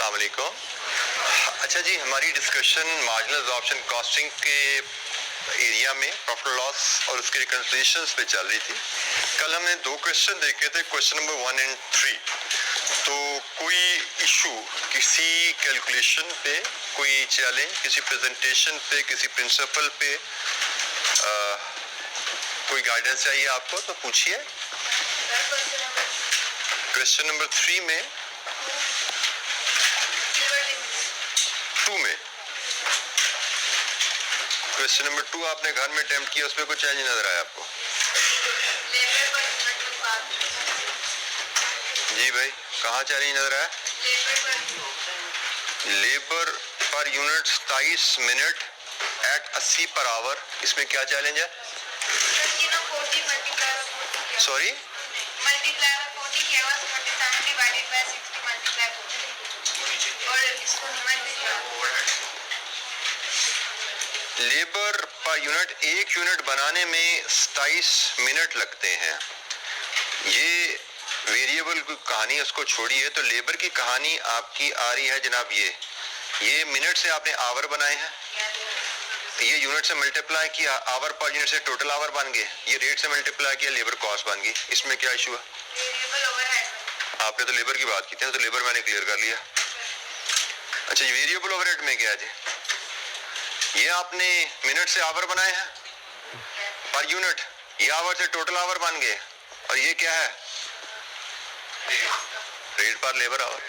अस्सलाम वालेकुम। अच्छा जी, हमारी डिस्कशन मार्जिनल एब्जॉर्प्शन कॉस्टिंग के एरिया में प्रॉफिट लॉस और उसके रिकन्सिलिएशंस पे चल रही थी। कल हमने दो क्वेश्चन देखे थे, क्वेश्चन नंबर 1 और 3। तो कोई इशू किसी कैलकुलेशन पे, कोई चैलेंज किसी प्रेजेंटेशन पे, किसी प्रिंसिपल पे कोई गाइडेंस चाहिए आपको तो पूछिए। क्वेश्चन नंबर 3 में 2 में क्वेश्चन नंबर 2 आपने घर में अटेम्प्ट किया, उसमें कुछ चेंज नजर आया आपको? जी भाई, कहाँ चैलेंज नजर आया? Labour per unit 27 minute eight 80 per hour, इसमें क्या चैलेंज है? सॉरी, लेबर पर यूनिट, एक यूनिट बनाने में 27 मिनट लगते हैं। ये वेरिएबल की कहानी उसको छोड़िए, तो लेबर की कहानी आपकी आ रही है जनाब। ये मिनट से आपने आवर बनाए हैं, ये यूनिट से मल्टीप्लाई किया, आवर पर यूनिट से टोटल आवर बन गए, ये रेट से मल्टीप्लाई किया, लेबर कॉस्ट बन गई। इसमें क्या इशू है? आपने तो लेबर की बात की थी, तो लेबर मैंने क्लियर कर लिया। अच्छा, ये वेरिएबल ओवरहेड में क्या है? ये आपने मिनट से आवर बनाए हैं पर यूनिट, ये आवर से टोटल आवर बन गए, और ये क्या है? रेट पर labour our.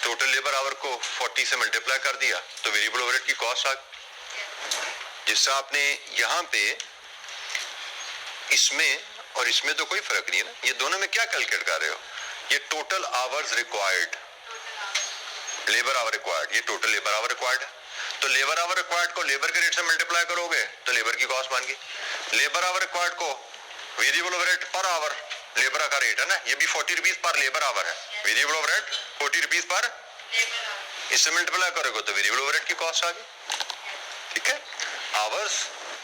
Total labour our को 40 से मल्टीप्लाई कर दिया तो वेरिएबल ओवरहेड की कॉस्ट आ गई। जिससे आपने यहाँ पे इसमें और इसमें तो कोई फर्क नहीं है ना, ये दोनों में क्या कैलकुलेट कर रहे हो? ये total hours required, labour our required, ये टोटल लेबर आवर रिक्वायर्ड है। तो लेबर आवर रिक्वायर्ड को लेबर के रेट से मल्टीप्लाई करोगे तो लेबर की कॉस्ट बन गई। लेबर आवर रिक्वायर्ड को variable overhead per hour, labour का रेट है ना, ये भी 40 रुपीज पर लेबर आवर है। वेरिएबल ओवरहेड 40 रुपीज पर, इससे मल्टीप्लाई करोगे तो वेरिएबल ओवरहेड की कॉस्ट आ गई। ठीक है, आवर्स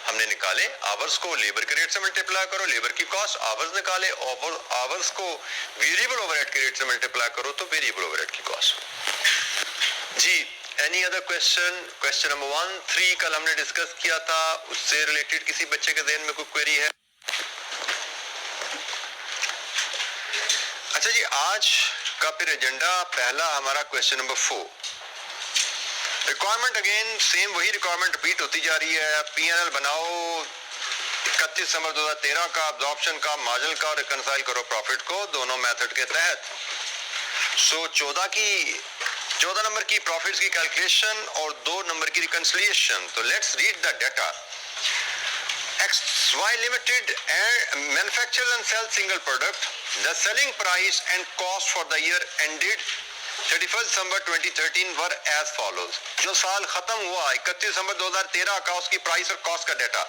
हमने निकाले, आवर्स को लेबर के रेट से मल्टीप्लाई करो, लेबर की कॉस्ट, आवर्स निकाले, आवर्स को वेरिएबल ओवरहेड के रेट से मल्टीप्लाई करो तो वेरिएबल ओवरहेड की कॉस्ट। जी, any other question? Question number 1, 3 कल हमने डिस्कस किया था, उससे रिलेटेड किसी बच्चे के ज़हन में कोई क्वेरी है? अच्छा जी, आज का फिर एजेंडा पहला हमारा question number 4। Requirement again same, वही रिक्वायरमेंट रिपीट होती जा रही है। पीएनएल बनाओ 31 दिसंबर 2013 का, अब्जॉर्प्शन का, मार्जिनल का, रिकंसाइल करो प्रॉफिट को दोनों मेथड के तहत। सो 14 नंबर की प्रॉफिट्स की कैलकुलेशन और 2 नंबर की रिकंसिलिएशन। तो let's read the data. XY Limited manufactures and sells single product. The selling price and cost for the year ended 31 December 2013 were as follows. जो साल खत्म हुआ 31 दिसंबर 2013 का, उसकी प्राइस और कॉस्ट का data.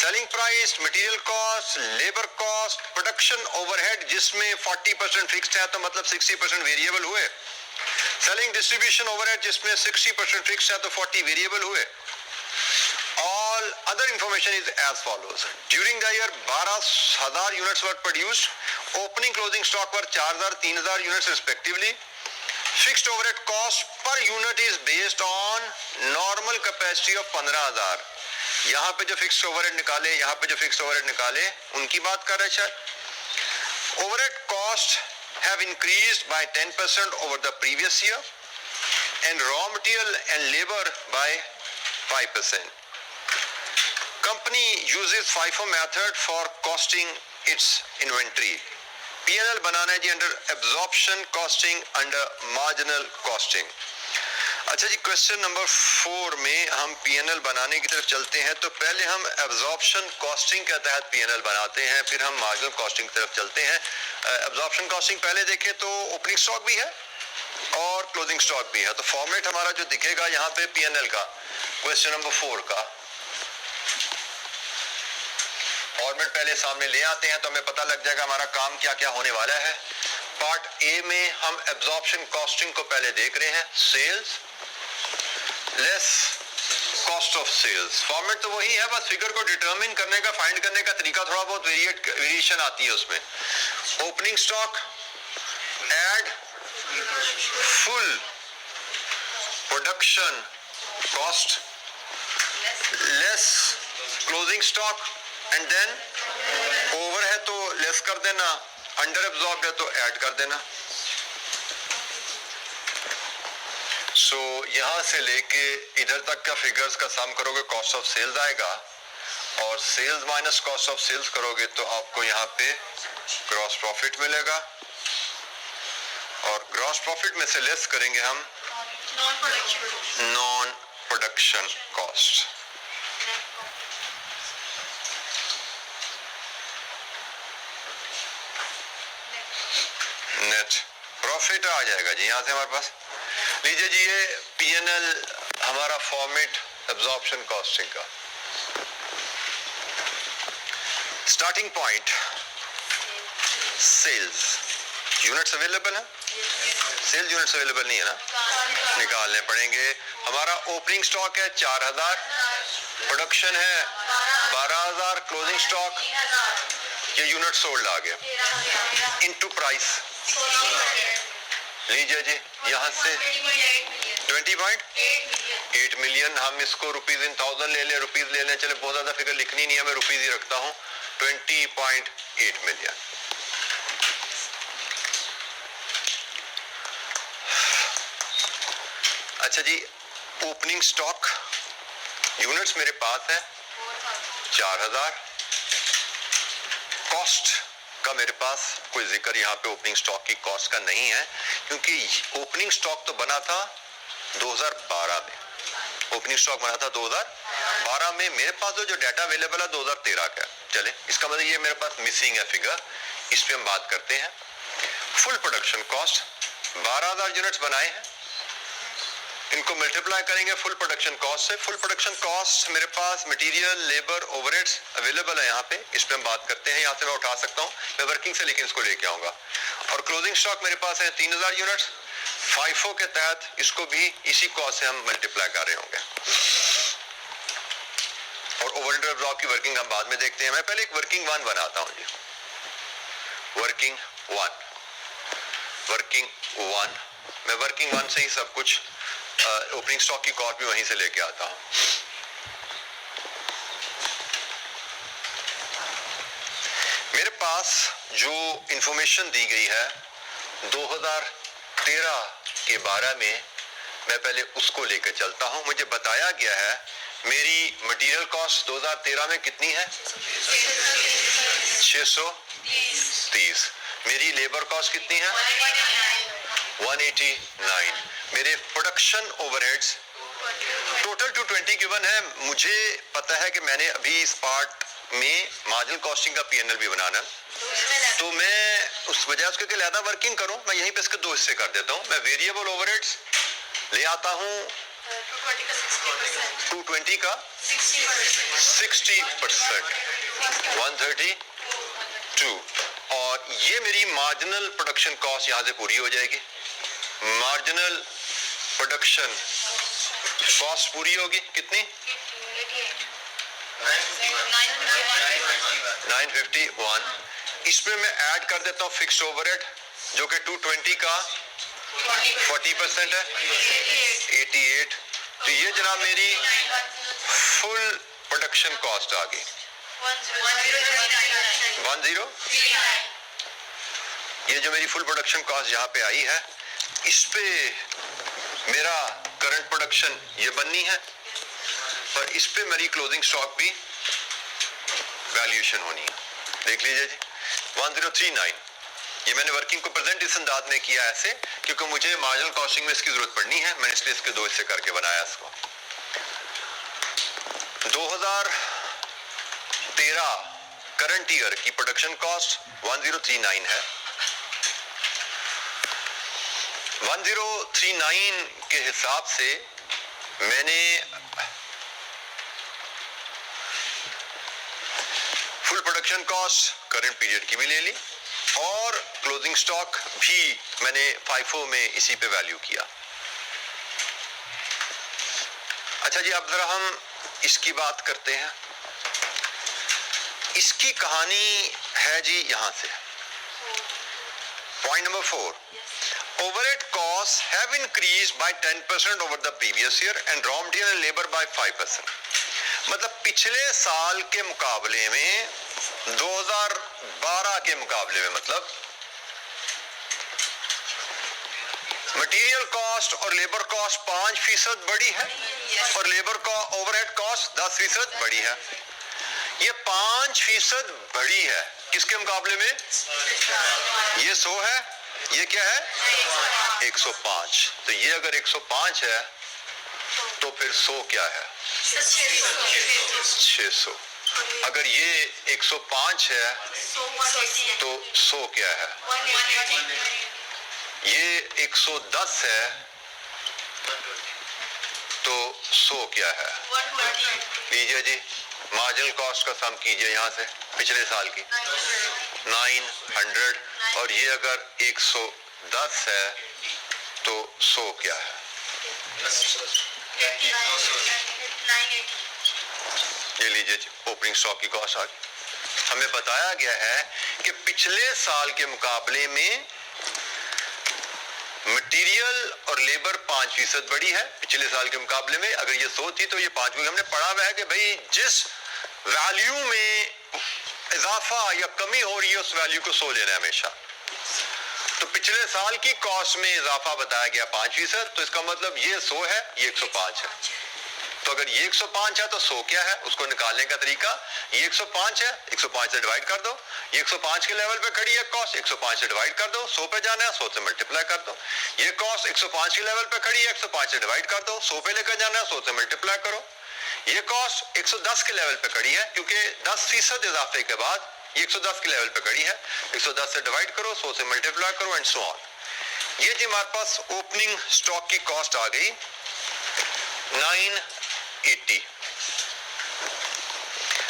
Selling price, material cost, labour cost, production overhead जिसमें 40% fixed है तो मतलब 60% वेरिएबल हुए। सेलिंग डिस्ट्रीब्यूशन ओवरहेड जिसमें 60% फिक्स्ड है तो 40 वेरिएबल हुए। All other information is as follows. During the year 12,000 units were produced. Opening closing stock were 4,000, 3,000 units respectively. Fixed overhead cost per unit is based on normal capacity of 15,000. यहाँ पे जो fixed overhead निकाले, यहाँ पे जो fixed overhead निकाले, उनकी बात कर रहे हैं sir. Overhead cost have increased by 10% over the previous year, and raw material and labor by 5%. Company uses FIFO method for costing its inventory. P&L बनाना है जी under absorption costing, under marginal costing। अच्छा जी, question number 4 में हम P&L बनाने की तरफ चलते हैं। तो पहले हम absorption costing के तहत P&L बनाते हैं, फिर हम marginal costing की तरफ चलते हैं। absorption costing पहले देखें तो ओपनिंग स्टॉक भी है और क्लोजिंग स्टॉक भी है। तो फॉर्मेट हमारा जो दिखेगा यहाँ पे P&L का, क्वेश्चन नंबर 4 का फॉर्मेट पहले सामने ले आते हैं तो हमें पता लग जाएगा हमारा काम क्या क्या होने वाला है। पार्ट ए में हम एब्जॉर्प्शन कॉस्टिंग को पहले देख रहे हैं। Sales less cost of sales, format तो वही है, बस फिगर को डिटरमिन करने का, फाइंड करने का तरीका थोड़ा बहुत वेरिएशन आती है उसमें। Opening stock add full production cost less closing stock and then over है तो लेस कर देना, अंडर एब्जॉर्ब है तो ऐड कर देना। सो यहां से लेके इधर तक का फिगर्स का सम करोगे कॉस्ट ऑफ सेल्स आएगा, और sales minus cost of sales करोगे तो आपको यहाँ पे ग्रॉस प्रॉफिट मिलेगा, और ग्रॉस प्रॉफिट में से लेस करेंगे हम non production cost. Net profit आ जाएगा जी यहां से हमारे पास। लीजिए जी, ये पीएनएल हमारा फॉर्मेट एब्जॉर्प्शन कॉस्टिंग का starting point sales units available है, सेल्स यूनिट्स अवेलेबल नहीं है ना, निकालने पड़ेंगे। हमारा ओपनिंग स्टॉक है 4000, प्रोडक्शन है 12000, क्लोजिंग स्टॉक ये यूनिट सोल्ड आ गया इनटू प्राइस। लीजिए जी, यहां से 20.8 मिलियन, हम इसको रुपीज इन 1000 ले लें, रुपीज ले लें, चले बहुत ज्यादा फिगर लिखनी नहीं है, मैं रुपीज ही रखता हूं। 20.8 मिलियन। अच्छा जी, ओपनिंग स्टॉक यूनिट्स मेरे पास है 4000, कॉस्ट का मेरे पास कोई जिक्र यहाँ पे ओपनिंग स्टॉक की कॉस्ट का नहीं है, क्योंकि ओपनिंग स्टॉक तो बना था 2012 में, ओपनिंग स्टॉक बना था 2012 में। मेरे पास जो डाटा अवेलेबल है 2013 का, चले इसका मतलब ये मेरे पास मिसिंग है फिगर, इस पे हम बात करते हैं। फुल प्रोडक्शन कॉस्ट 12000 यूनिट्स बनाए हैं, इनको मल्टीप्लाई करेंगे फुल प्रोडक्शन कॉस्ट से। फुल प्रोडक्शन कॉस्ट मेरे पास मटेरियल, लेबर, ओवरहेड्स अवेलेबल है यहाँ पे, इस पे हम बात करते हैं। यहाँ से मैं उठा सकता हूँ, मैं वर्किंग से लेकिन इसको लेके आऊंगा। और क्लोजिंग स्टॉक मेरे पास है 3000 यूनिट्स, फाइफो के तहत इसको भी इसी कॉस्ट से हम मल्टीप्लाई कर रहे होंगे। और ओवरहेड एब्जॉर्ब की वर्किंग हम बाद में देखते हैं। मैं पहले एक वर्किंग वन बनाता हूँ जी, वर्किंग वन, वर्किंग वन। मैं वर्किंग वन से ही सब कुछ ओपनिंग स्टॉक की कॉस्ट भी वहीं से लेके आता हूं। मेरे पास जो इंफॉर्मेशन दी गई है 2013 के बारे में, मैं पहले उसको लेकर चलता हूं। मुझे बताया गया है मेरी मटेरियल कॉस्ट 2013 में कितनी है, 630। मेरी लेबर कॉस्ट कितनी है, 189। मेरे प्रोडक्शन ओवरहेड्स टोटल 220 गिवन है। मुझे पता है कि मैंने अभी इस पार्ट में मार्जिनल कॉस्टिंग का पीएनएल भी बनाना, तो मैं उस वजह उसके लिए ज्यादा वर्किंग करूं, मैं यहीं पे इसके दो हिस्से कर देता हूं। मैं वेरिएबल ओवरहेड्स ले आता हूं 220 का 60%, 132, और ये मेरी मार्जिनल प्रोडक्शन कॉस्ट यहां से पूरी हो जाएगी। मार्जिनल प्रोडक्शन कॉस्ट पूरी होगी कितनी, 951। इसमें मैं ऐड कर देता हूं फिक्स्ड ओवरहेड जो कि 220 का 40% है, 88। तो ये जनाब मेरी फुल प्रोडक्शन कॉस्ट आ गई 1039। ये जो मेरी फुल प्रोडक्शन कॉस्ट यहाँ पे आई है, इस पे मेरा करंट प्रोडक्शन ये बननी है, और इस पे मेरी क्लोजिंग स्टॉक भी वैल्यूएशन होनी है। देख लीजिए जी 1039। ये मैंने वर्किंग को प्रेजेंट इस अंदाज में किया ऐसे, क्योंकि मुझे मार्जिनल कॉस्टिंग में इसकी जरूरत पड़नी है, मैंने इसलिए इसके दो हिस्से करके बनाया इसको। 2013 करंट ईयर की प्रोडक्शन कॉस्ट 1039 है। 1039 के हिसाब से मैंने full production cost current period की भी ले ली, और क्लोजिंग स्टॉक भी मैंने फाइफो में इसी पे वैल्यू किया। अच्छा जी, अब जरा हम इसकी बात करते हैं। इसकी कहानी है जी यहां से, Point number 4. Overhead costs have increased by 10% over the previous year and raw material and labor by 5%. मतलब पिछले साल के मुकाबले में 2012 के मुकाबले में मतलब मटेरियल कॉस्ट और लेबर कॉस्ट 5% बढ़ी है और लेबर का ओवरहेड कॉस्ट 10% बढ़ी है। ये 5% बढ़ी है किसके मुकाबले में? ये 100 है, ये क्या है? 105। तो ये अगर 105 है तो फिर 100 क्या है? 600। अगर ये 105 है तो 100 क्या है? ये 110 है तो 100 क्या है? लीजिए जी, मार्जिनल कॉस्ट का सम कीजिए यहाँ से पिछले साल की 900 और ये अगर 110 है तो 100 क्या है? ये लीजिए जी, ओपनिंग स्टॉक की कॉस्ट आ गई। हमें बताया गया है कि पिछले साल के मुकाबले में मटेरियल और लेबर 5% बढ़ी है पिछले साल के मुकाबले में। अगर ये 100 थी तो ये 5 हुई। हमने पढ़ा हुआ है कि भाई जिस वैल्यू में इजाफा या कमी हो रही है उस वैल्यू को 100 लेना है हमेशा। तो पिछले साल की कॉस्ट में इजाफा बताया गया 5%, तो इसका मतलब ये 100 है, ये 105 है। तो अगर ये 105 है तो 100 क्या है? उसको निकालने का तरीका, ये 105 है, 105 से डिवाइड कर दो। ये 105 के लेवल पे खड़ी है कॉस्ट, 105 से डिवाइड कर दो। 100 पे जाना है, 100 से मल्टीप्लाई कर दो। ये कॉस्ट 105 के लेवल पे खड़ी है, 105 से डिवाइड कर दो। 100 पे लेकर जाना है, 100 से मल्टीप्लाई करो। ये कॉस्ट 110 के लेवल पे खड़ी है क्योंकि 10% इजाफे के बाद ये 110 के लेवल पे खड़ी है। 110 से डिवाइड करो, 100 से मल्टीप्लाई करो एंड सो ऑन। ये जी हमारे पास ओपनिंग स्टॉक की कॉस्ट आ गई 980।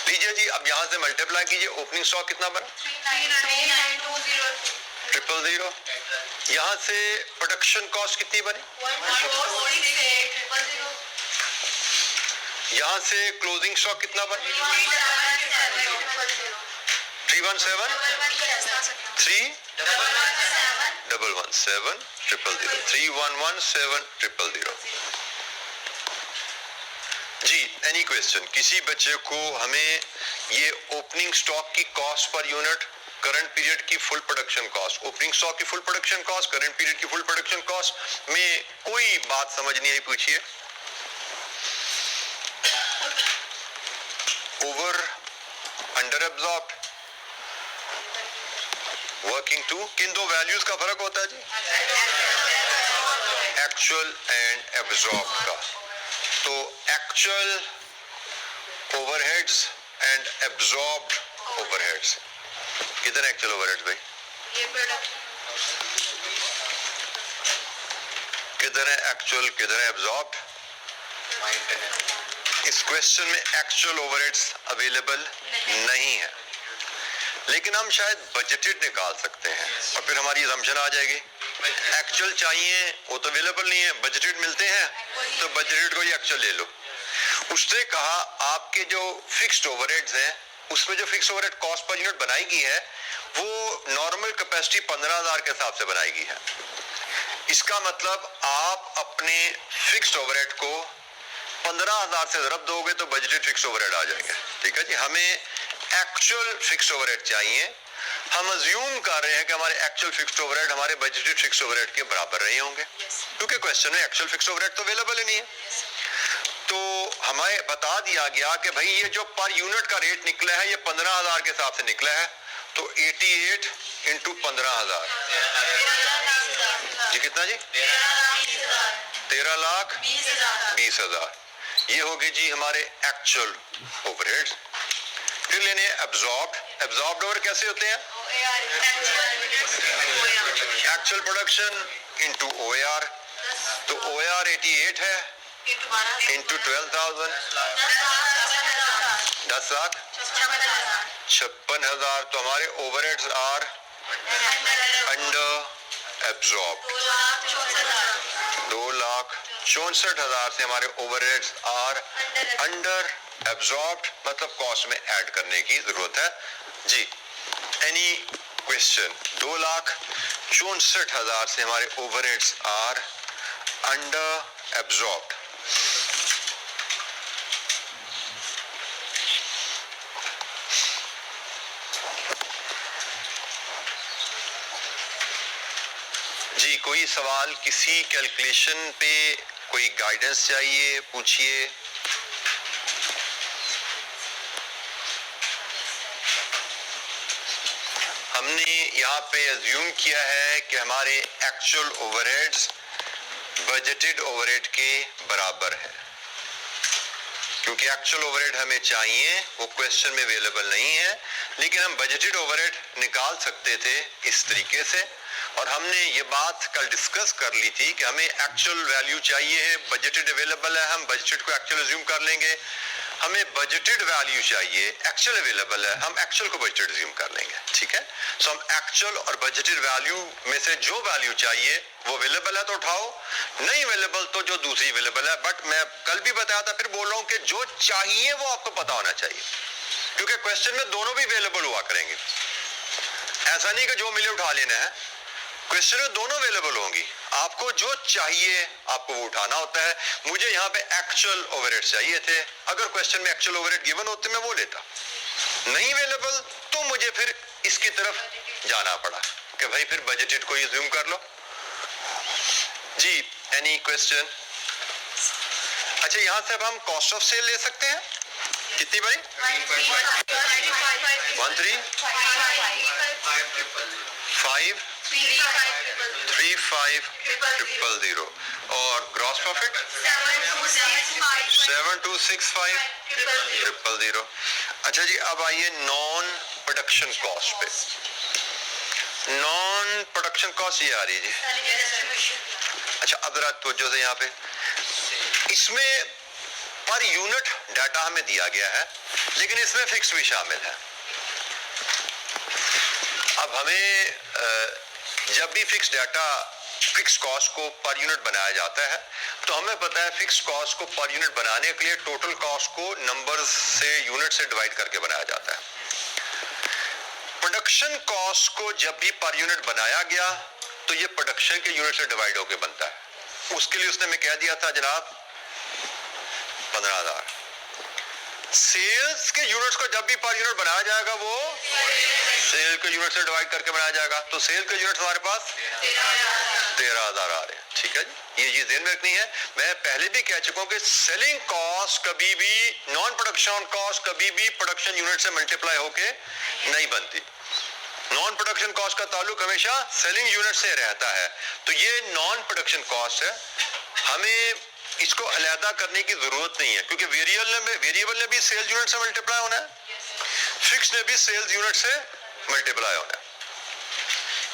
लीजिए जी, अब यहां से मल्टीप्लाई कीजिए, ओपनिंग स्टॉक कितना बना? 000। यहां से प्रोडक्शन कॉस्ट कितनी बनी? यहां से क्लोजिंग स्टॉक कितना बना? 317 3117000 जी। Any question? किसी बच्चे को हमें ये ओपनिंग स्टॉक की cost per unit, current period की full production cost, opening stock की full production cost, current period की फुल प्रोडक्शन कॉस्ट में कोई बात समझ नहीं आई? पूछिए। Over, under absorbed, working two, किन दो वैल्यूज का फर्क होता है जी? एक्चुअल एंड एब्जॉर्ब का। तो actual overheads and absorbed overheads, किधर एक्चुअल ओवरहेड्स भाई? किधर है एक्चुअल, किधर है एब्जॉर्ब्ड? इस क्वेश्चन में एक्चुअल ओवरहेड्स अवेलेबल नहीं है, लेकिन हम शायद बजटेड निकाल सकते हैं और फिर हमारी असम्पशन आ जाएगी। एक्चुअल चाहिए, वो तो अवेलेबल नहीं है, बजटेड मिलते हैं तो बजटेड को ही एक्चुअल ले लो। उसने कहा आपके जो फिक्स्ड ओवरहेड्स हैं उसमें जो fixed overhead cost per unit बनाई गई है वो नॉर्मल कैपेसिटी 15,000 के हिसाब से बनाई गई है। इसका मतलब आप अपने फिक्स्ड ओवरहेड को 15,000 से ज़रब दोगे तो बजटेड फिक्स्ड ओवरहेड आ जाएंगे। ठीक है जी। हमें एक्चुअल फिक्स्ड ओवरहेड चाहिए। हम अज्यूम कर रहे हैं कि हमारे एक्चुअल फिक्स्ड ओवरहेड हमारे बजटेड फिक्स्ड ओवरहेड के बराबर नहीं होंगे, क्योंकि क्वेश्चन में एक्चुअल फिक्स्ड ओवरहेड तो अवेलेबल ही नहीं है। तो हमें बता दिया गया कि भाई ये जो पर यूनिट का रेट निकला है ये 15,000 के हिसाब से निकला है। तो 88 इंटू 15,000 जी कितना जी? 13,20,000। ये होगी जी हमारे एक्चुअल ओवरहेड्स। फिर लेने एब्जॉर्ब्ड। एब्जॉर्ब्ड ओवर कैसे होते हैं? Actual production into OAR। तो OAR 88 है इंटू 12,000, 10,56,000। तो हमारे ओवरहेड्स आर अंडर एब्जॉर्ब्ड। 2,64,000 से हमारे ओवरहेड्स आर अंडर एब्जॉर्ब्ड, मतलब कॉस्ट में ऐड करने की जरूरत है जी। एनी क्वेश्चन 2,64,000 से हमारे ओवरहेड्स आर अंडर एब्जॉर्ब्ड। जी कोई सवाल, किसी कैलकुलेशन पे कोई गाइडेंस चाहिए, पूछिए। हमने यहाँ पे अज्यूम किया है कि हमारे एक्चुअल ओवरहेड्स बजटेड ओवरहेड के बराबर है, क्योंकि एक्चुअल ओवरहेड हमें चाहिए, वो क्वेश्चन में अवेलेबल नहीं है, लेकिन हम बजटेड ओवरहेड निकाल सकते थे इस तरीके से। और हमने ये बात कल डिस्कस कर ली थी कि हमें एक्चुअल वैल्यू चाहिए है, बजटेड अवेलेबल है, हम बजटेड को एक्चुअल अज्यूम कर लेंगे। हमें बजटेड वैल्यू चाहिए, एक्चुअल अवेलेबल है, हम एक्चुअल को बजटेड अज्यूम कर लेंगे, ठीक है। सो हम एक्चुअल और बजटेड वैल्यू में से जो वैल्यू चाहिए वो अवेलेबल है तो उठाओ, नहीं अवेलेबल तो जो दूसरी अवेलेबल है। बट मैं कल भी बताया था, फिर बोल रहा हूं कि जो चाहिए वो आपको पता होना चाहिए, क्योंकि क्वेश्चन में दोनों भी अवेलेबल हुआ करेंगे। ऐसा नहीं कि जो मिले उठा लेना है, क्वेश्चन में दोनों अवेलेबल होंगी, आपको जो चाहिए आपको वो उठाना होता है। मुझे यहाँ पे एक्चुअल ओवरहेड चाहिए थे, अगर क्वेश्चन में एक्चुअल ओवरहेड गिवन होते मैं वो लेता, नहीं अवेलेबल तो मुझे फिर इसकी तरफ जाना पड़ा कि भाई फिर बजटेड को अज्यूम कर लो। जी एनी क्वेश्चन? अच्छा यहाँ से अब हम कॉस्ट ऑफ सेल ले सकते हैं, कितनी भाई? 13,535,000 और ग्रॉस प्रॉफिट 7,265,000। अच्छा जी अब आइए नॉन प्रोडक्शन कॉस्ट पे। नॉन प्रोडक्शन कॉस्ट ये आ रही जी। अच्छा अब जरा तवज्जो से यहाँ पे, इसमें पर यूनिट डाटा हमें दिया गया है, लेकिन इसमें फिक्स भी शामिल है। अब हमें जब भी फिक्स डाटा, फिक्स कॉस्ट को पर यूनिट बनाया जाता है, तो हमें पता है फिक्स कॉस्ट को पर यूनिट बनाने के लिए टोटल कॉस्ट को नंबर्स से, यूनिट से डिवाइड करके बनाया जाता है। प्रोडक्शन कॉस्ट को जब भी पर यूनिट बनाया गया तो ये प्रोडक्शन के यूनिट से डिवाइड होकर बनता है। उसके लिए उसने मैं कह दिया था जनाब 15,000। सेल्स के यूनिट्स को जब भी पर यूनिट बनाया जाएगा वो सेल के यूनिट से डिवाइड करके बनाया जाएगा, तो सेल के यूनिट हमारे पास 13,000 आ रहे हैं, ठीक है जी। ये चीज ध्यान में रखनी है। मैं पहले भी कह चुका हूं कि सेलिंग कॉस्ट कभी भी, नॉन प्रोडक्शन कॉस्ट कभी भी प्रोडक्शन यूनिट से मल्टीप्लाई होके नहीं बनती। नॉन प्रोडक्शन कॉस्ट का ताल्लुक हमेशा सेलिंग यूनिट से रहता है। तो ये नॉन प्रोडक्शन कॉस्ट है, हमें इसको अलहदा करने की जरूरत नहीं है, क्योंकि वेरिएबल ने भी सेल्स यूनिट से मल्टीप्लाई होना है, फिक्स ने भी सेल्स यूनिट से मल्टीप्लाई होना है।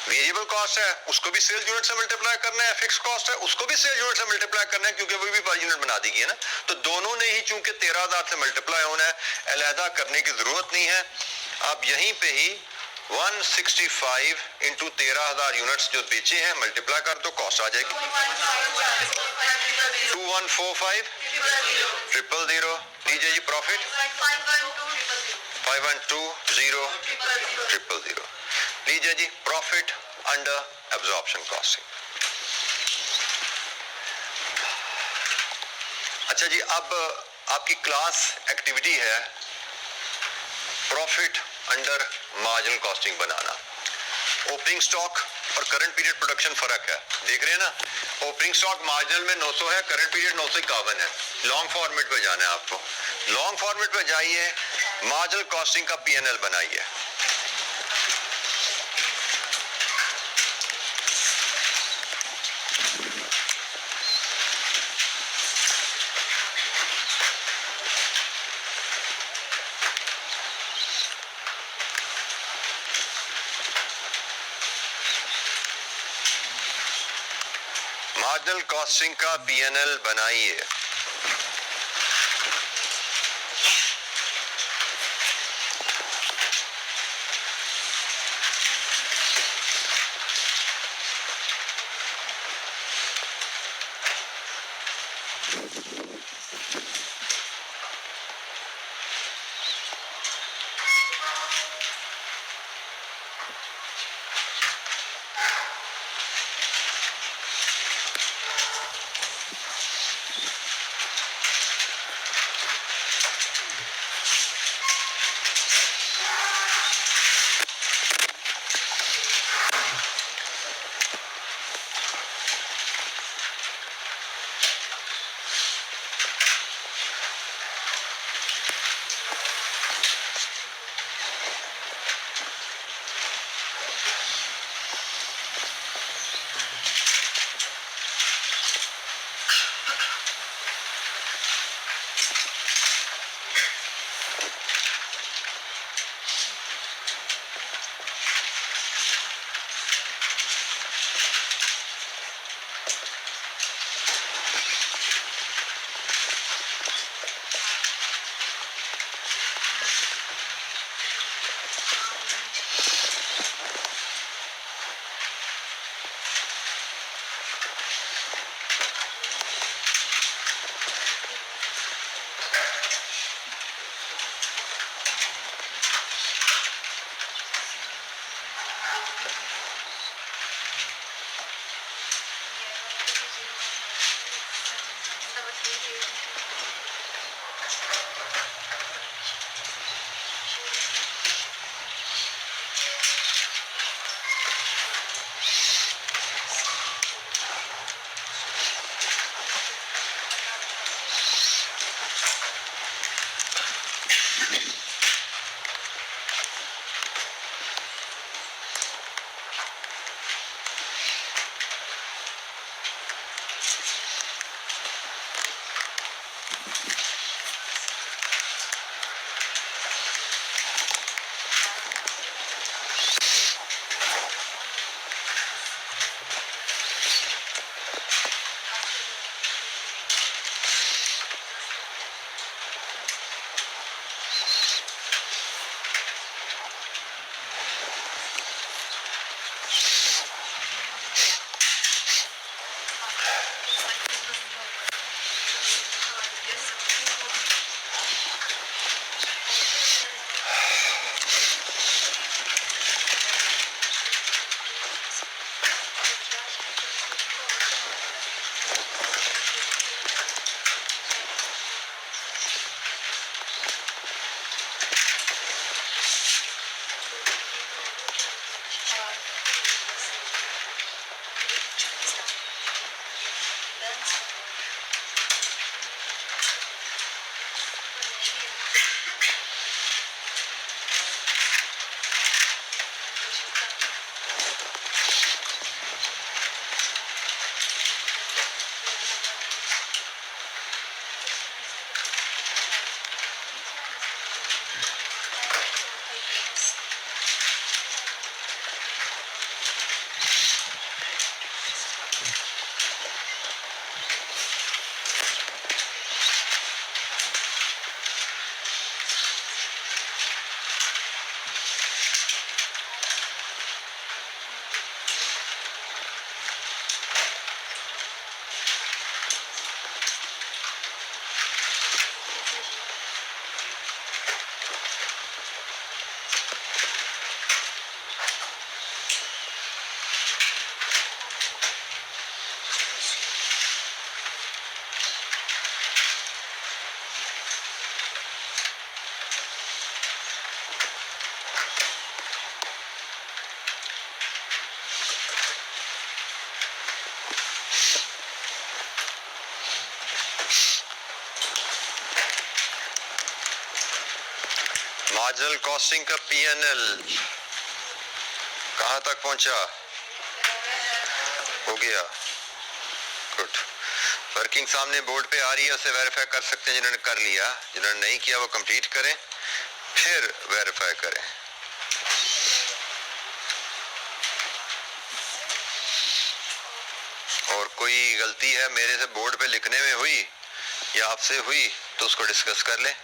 वेरिएबल कॉस्ट है उसको भी सेल्स यूनिट से मल्टीप्लाई करना है, फिक्स कॉस्ट है उसको भी सेल्स यूनिट से मल्टीप्लाई करना है, क्योंकि वो भी पर यूनिट बना दी गई है ना। तो दोनों ने ही चूंकि 13,000 से मल्टीप्लाई होना है, अलहदा करने की जरूरत नहीं है। आप यहीं पे ही 165 इंटू 13,000 यूनिट्स जो बेचे हैं मल्टीप्लाई कर दो, कॉस्ट आ जाएगी 2145,000। लीजिए जी प्रॉफिट 512,000। लीजिए जी प्रॉफिट अंडर एब्जॉर्प्शन कॉस्टिंग। अच्छा जी अब आपकी क्लास एक्टिविटी है प्रॉफिट अंडर मार्जिनल कॉस्टिंग बनाना। ओपनिंग स्टॉक और करंट पीरियड प्रोडक्शन फर्क है, देख रहे हैं ना। ओपनिंग स्टॉक मार्जिनल में 900 है, करंट पीरियड 951 है। लॉन्ग फॉर्मेट पे जाना है आपको, लॉन्ग फॉर्मेट पे जाइए, मार्जिनल कॉस्टिंग का पीएनएल बनाइए। मार्जिनल कॉस्टिंग का पीएनएल बनाइए। मार्जिनल कॉस्टिंग का पीएनएल कहां तक पहुंचा? हो गया, गुड। वर्किंग सामने बोर्ड पे आ रही है, उसे वेरीफाई कर सकते हैं जिन्होंने कर लिया। जिन्होंने नहीं किया वो कंप्लीट करें, फिर वेरीफाई करें। और कोई गलती है मेरे से बोर्ड पे लिखने में हुई या आपसे हुई तो उसको डिस्कस कर लें।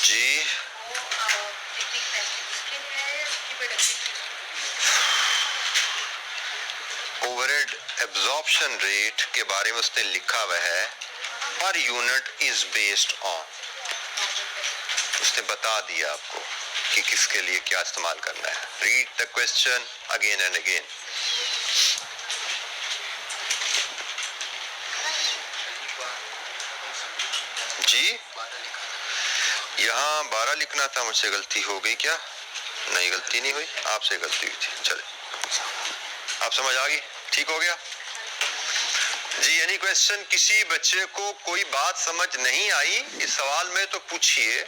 जी, ओवरहेड एब्जॉर्प्शन रेट के बारे में उसने लिखा हुआ है per unit is based on, उसने बता दिया आपको कि किसके लिए क्या इस्तेमाल करना है। Read the question again and again. जी, यहाँ 12 लिखना था, मुझसे गलती हो गई क्या? नहीं, गलती नहीं हुई, आपसे गलती हुई थी। चले, आप समझ आ गई, ठीक हो गया जी। Any question? किसी बच्चे को कोई बात समझ नहीं आई इस सवाल में तो पूछिए।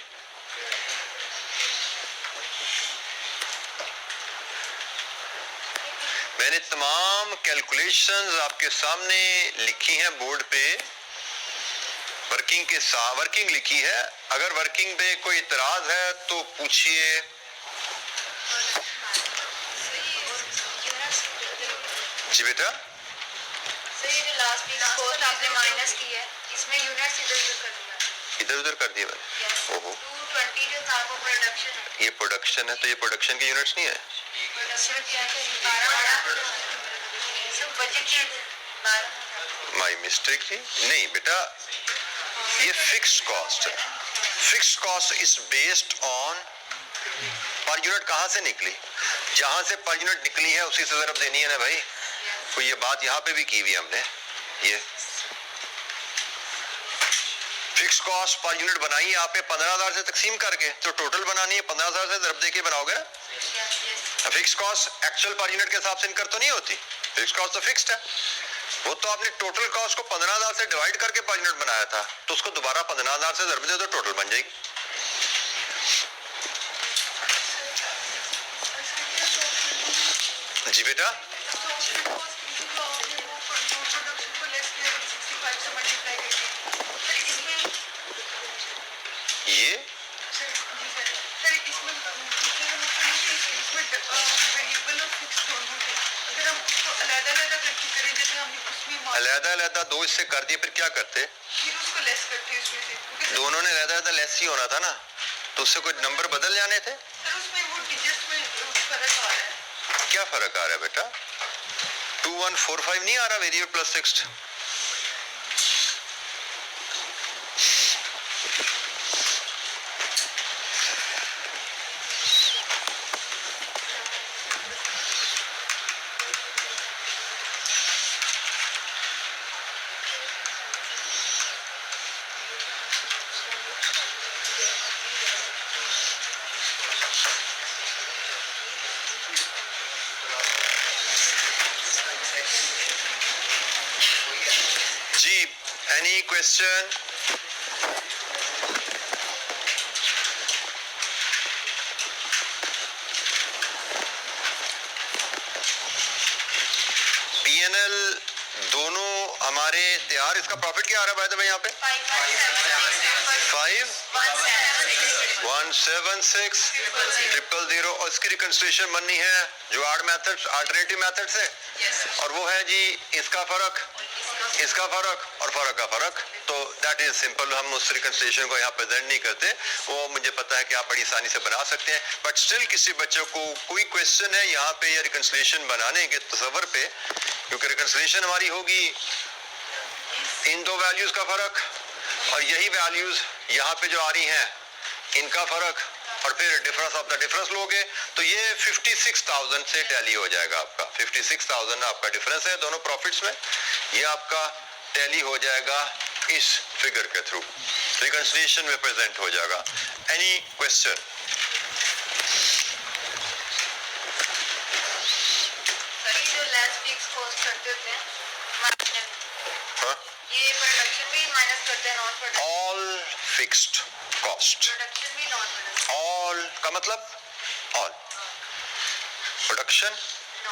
मैंने तमाम कैलकुलेशंस आपके सामने लिखी हैं बोर्ड पे, वर्किंग के साथ वर्किंग लिखी है। अगर वर्किंग पे कोई इतराज है तो पूछिए। जी बेटा, लास्ट वीक कॉस्ट आपने माइनस की है, इसमें यूनिट्स इधर उधर कर दिया मैंने। ओहो, 220 जो था वो प्रोडक्शन है। ये प्रोडक्शन है तो ये प्रोडक्शन के यूनिट्स नहीं है। प्रोडक्शन क्या है? 12 सब बजट के 12। माय मिस्टेक थी। नहीं बेटा, ये फिक्स्ड कॉस्ट है। Fixed cost is based on per unit. कहां से निकली? जहां से पर यूनिट निकली है उसी से ज़रब देनी है ना भाई। तो ये बात यहाँ पे भी की हुई हमने। ये फिक्स कॉस्ट पर यूनिट बनाई है आपने 15,000 से तकसीम करके, तो टोटल बनानी है 15,000 से ज़रब देके बनाओगे ना। Fix cost actual per unit के हिसाब से इनकर तो नहीं होती। फिक्स कॉस्ट तो फिक्स्ड है, वो तो आपने टोटल कॉस्ट को 15,000 से डिवाइड करके पर यूनिट बनाया था, तो उसको दोबारा 15,000 से ज़रब दे तो टोटल बन जाएगी। जी बेटा, ये अलहदा दो इससे कर दिए, फिर क्या करते? दोनों ने अलहदा लेस ही होना था ना, तो उससे कोई नंबर बदल जाने थे। क्या फर्क आ रहा है बेटा? 2145 नहीं आ रहा वेरिएबल प्लस फिक्स्ड? जी, एनी क्वेश्चन? पीएनएल दोनों हमारे तैयार। इसका प्रॉफिट क्या आ रहा है बाय द वे यहाँ पे? 5176,000 और इसकी रिकंस्ट्रक्शन बननी है जो अल्टरनेटिव मेथड से, और वो है जी इसका फर्क, इसका फर्क और फर्क का फर्क। तो दैट इज सिंपल, हम उस रिकंस्ट्रक्शन को यहाँ प्रेजेंट नहीं करते, वो मुझे पता है कि आप बड़ी आसानी से बना सकते हैं, बट स्टिल किसी बच्चों को कोई क्वेश्चन है यहाँ पे या रिकंस्ट्रक्शन बनाने के तस्वर पे, क्योंकि रिकंस्ट्रक्शन हमारी होगी इन दो वैल्यूज का फर्क और यही वैल्यूज यहाँ पे जो आ रही हैं इनका फर्क, और फिर डिफरेंस ऑफ द डिफरेंस लोगे तो ये 56,000 से टैली हो जाएगा आपका। 56,000 आपका डिफरेंस है दोनों प्रॉफिट्स में, ये आपका टैली हो जाएगा इस फिगर के थ्रू, रिकंसिलिएशन में प्रेजेंट हो जाएगा। Any question? जो लेस फिक्स कॉस्ट करते होते हैं, हाँ, ये प्रोडक्शन भी माइनस करते हैं, non production. All fixed cost, production भी नॉन प्रोडक्शन। ऑल का मतलब all, production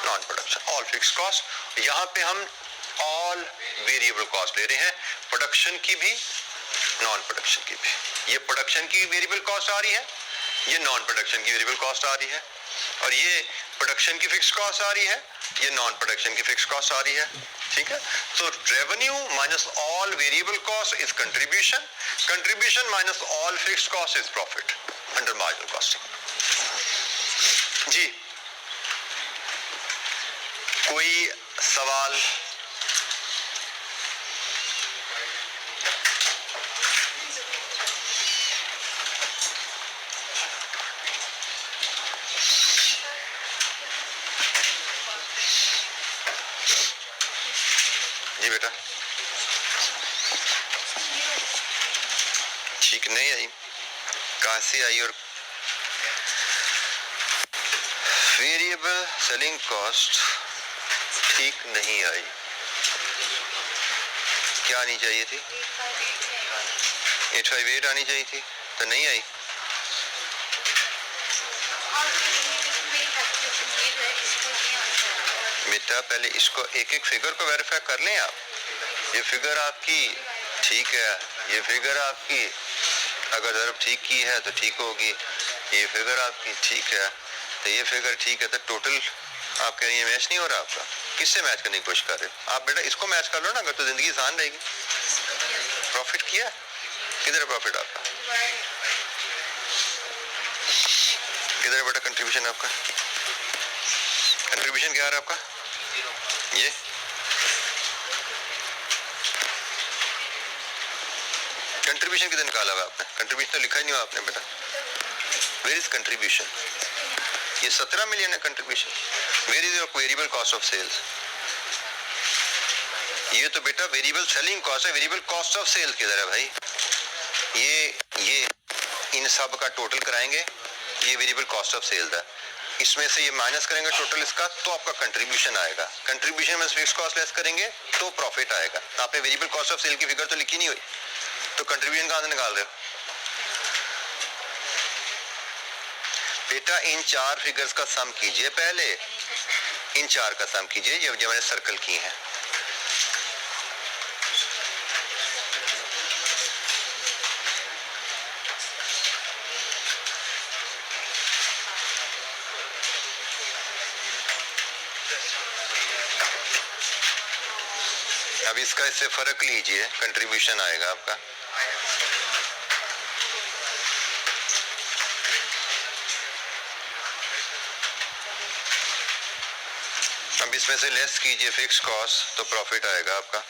non production, all fixed cost. यहाँ पे हम ऑल वेरिएबल कॉस्ट ले रहे हैं, प्रोडक्शन की भी नॉन प्रोडक्शन की भी। ये प्रोडक्शन की वेरिएबल कॉस्ट आ रही है, ये नॉन प्रोडक्शन की वेरिएबल कॉस्ट आ रही है, और ये प्रोडक्शन की फिक्स्ड कॉस्ट आ रही है, ये नॉन प्रोडक्शन की फिक्स्ड कॉस्ट आ रही है। ठीक है, तो revenue minus all variable cost is contribution, contribution minus all fixed cost is profit under marginal costing. जी, कोई सवाल? जी बेटा, ठीक नहीं आई, कहाँ से आई? और वेरिएबल सेलिंग कॉस्ट ठीक नहीं आई, क्या आनी चाहिए थी? 858 आनी चाहिए थी, तो नहीं आई। बेटा पहले इसको एक एक फिगर को वेरीफाई कर लें आप। ये फिगर आपकी ठीक है, ये फिगर आपकी अगर ज़रूर ठीक की है तो ठीक होगी, ये फिगर आपकी ठीक है, तो ये फिगर ठीक है, तो टोटल आप कह रही है मैच नहीं हो रहा आपका। किससे मैच करने की कोशिश कर रहे हो आप? बेटा इसको मैच कर लो ना, अगर तो जिंदगी आसान रहेगी। प्रॉफिट किया, किधर है प्रॉफिट आपका? किधर है बेटा कंट्रीब्यूशन आपका? कंट्रीब्यूशन क्या आ रहा है आपका? ये कंट्रीब्यूशन किधर निकाला हुआ आपने? कंट्रीब्यूशन तो लिखा ही नहीं हुआ आपने बेटा। Where is contribution? ये 17 मिलियन है contribution. Where is your variable cost of sales? ये तो बेटा वेरिएबल सेलिंग कॉस्ट है, वेरिएबल कॉस्ट ऑफ सेल किधर है भाई? ये इन सब का टोटल कराएंगे, ये वेरिएबल कॉस्ट ऑफ सेल था, इसमें से ये माइनस करेंगे टोटल इसका, तो आपका कंट्रीब्यूशन आएगा। कंट्रीब्यूशन में फिक्स कॉस्ट लेस करेंगे तो प्रॉफिट आएगा। आपने वेरिएबल कॉस्ट ऑफ सेल की फिगर तो लिखी नहीं हुई, तो कंट्रीब्यूशन कहां से निकाल रहे हो बेटा? इन चार फिगर्स का सम कीजिए पहले, इन 4 का सम कीजिए, ये जो मैंने सर्कल की हैं। अब इसका इससे फर्क लीजिए, कंट्रीब्यूशन आएगा आपका। अब इसमें से लेस कीजिए फिक्स कॉस्ट, तो प्रॉफिट आएगा आपका।